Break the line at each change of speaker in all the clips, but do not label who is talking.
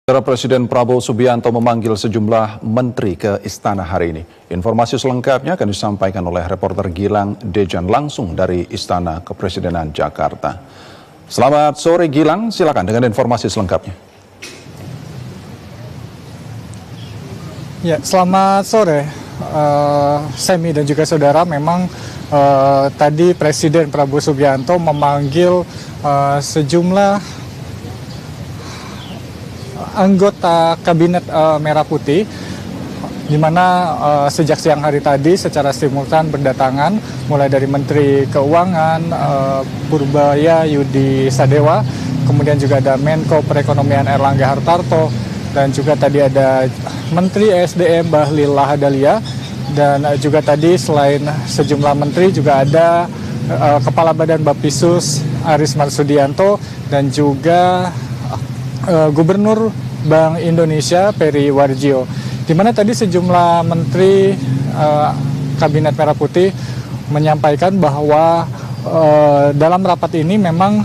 Saudara Presiden Prabowo Subianto memanggil sejumlah menteri ke istana hari ini. Informasi selengkapnya akan disampaikan oleh reporter Gilang Dejan langsung dari Istana Kepresidenan Jakarta. Selamat sore Gilang, silakan dengan informasi selengkapnya.
Ya, selamat sore Semi dan juga saudara. Memang tadi Presiden Prabowo Subianto memanggil sejumlah anggota Kabinet Merah Putih, di mana sejak siang hari tadi secara simultan berdatangan mulai dari Menteri Keuangan Purbaya Yudi Sadewa, kemudian juga ada Menko Perekonomian Erlangga Hartarto, dan juga tadi ada Menteri ESDM Bahlil Lahadalia, dan juga tadi selain sejumlah menteri juga ada Kepala Badan Baptisus Aris Marsudianto dan juga Gubernur Bank Indonesia Peri Warjio, di mana tadi sejumlah menteri Kabinet Merah Putih menyampaikan bahwa dalam rapat ini memang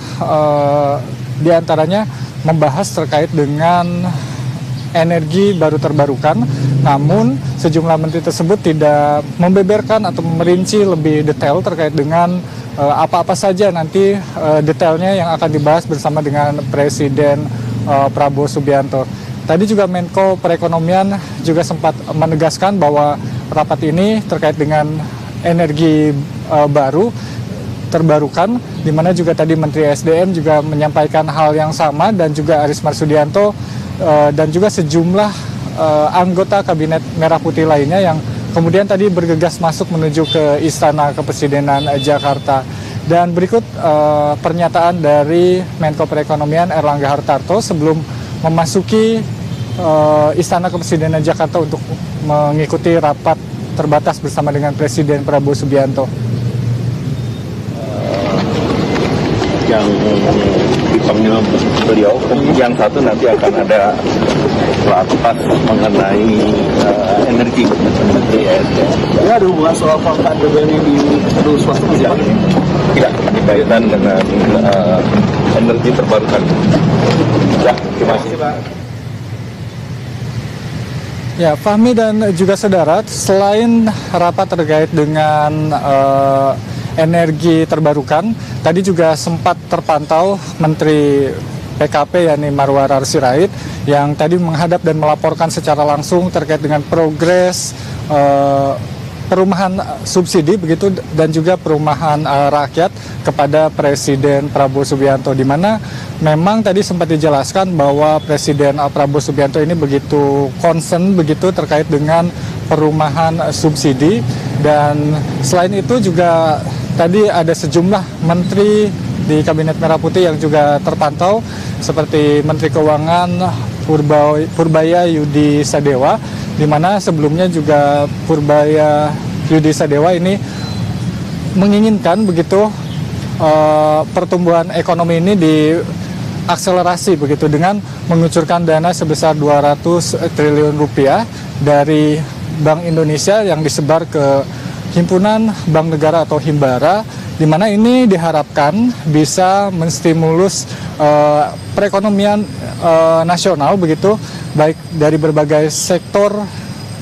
diantaranya membahas terkait dengan energi baru terbarukan, namun sejumlah menteri tersebut tidak membeberkan atau merinci lebih detail terkait dengan apa-apa saja nanti detailnya yang akan dibahas bersama dengan Presiden Prabowo Subianto. Tadi juga Menko Perekonomian juga sempat menegaskan bahwa rapat ini terkait dengan energi baru terbarukan, di mana juga tadi Menteri SDM juga menyampaikan hal yang sama, dan juga Aris Marsudianto dan juga sejumlah anggota Kabinet Merah Putih lainnya yang kemudian tadi bergegas masuk menuju ke Istana Kepresidenan Jakarta. Dan berikut pernyataan dari Menko Perekonomian Erlangga Hartarto sebelum memasuki Istana Kepresidenan Jakarta untuk mengikuti rapat terbatas bersama dengan Presiden Prabowo Subianto.
Yang dipanggil beliau, yang satu nanti akan ada rapat mengenai energi Menteri ESDM.
Ini ada hubungan soal pangkat BBM di swasta tidak?
Tidak, berkaitan dengan energi terbarukan. Ya, terima kasih Pak.
Ya, Fahmi dan juga saudara, selain rapat terkait dengan energi terbarukan, tadi juga sempat terpantau Menteri PKP yakni Marwarar Sirait yang tadi menghadap dan melaporkan secara langsung terkait dengan progres perumahan subsidi begitu, dan juga perumahan rakyat kepada Presiden Prabowo Subianto, di mana memang tadi sempat dijelaskan bahwa Presiden Prabowo Subianto ini begitu concern begitu terkait dengan perumahan subsidi. Dan selain itu juga tadi ada sejumlah menteri di Kabinet Merah Putih yang juga terpantau, seperti Menteri Keuangan Purbaya Yudi Sadewa, di mana sebelumnya juga Purbaya Yudi Sadewa ini menginginkan begitu pertumbuhan ekonomi ini diakselerasi begitu dengan mengucurkan dana sebesar 200 triliun rupiah dari Bank Indonesia yang disebar ke Himpunan Bank Negara atau Himbara, di mana ini diharapkan bisa menstimulus perekonomian nasional begitu, baik dari berbagai sektor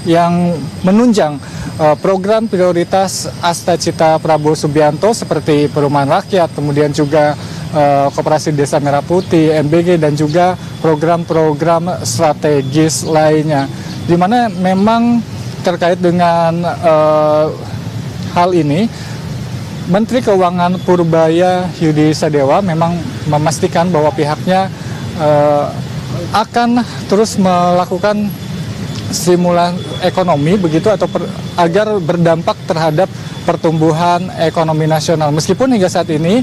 yang menunjang program prioritas Astacita Prabowo Subianto seperti perumahan rakyat, kemudian juga Koperasi Desa Merah Putih, MBG, dan juga program-program strategis lainnya, di mana memang terkait dengan hal ini Menteri Keuangan Purbaya Yudi Sadewa memang memastikan bahwa pihaknya akan terus melakukan stimulus ekonomi begitu agar berdampak terhadap pertumbuhan ekonomi nasional. Meskipun hingga saat ini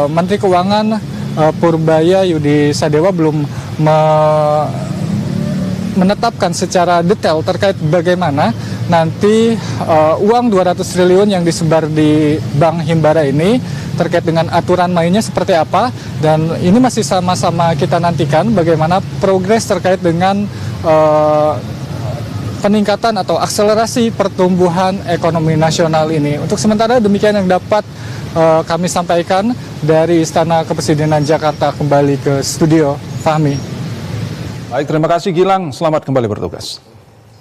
Menteri Keuangan Purbaya Yudi Sadewa belum menetapkan secara detail terkait bagaimana nanti uang 200 triliun yang disebar di Bank Himbara ini terkait dengan aturan mainnya seperti apa, dan ini masih sama-sama kita nantikan bagaimana progres terkait dengan peningkatan atau akselerasi pertumbuhan ekonomi nasional ini. Untuk sementara demikian yang dapat kami sampaikan dari Istana Kepresidenan Jakarta. Kembali ke studio, Fahmi.
Baik, terima kasih Gilang. Selamat kembali bertugas.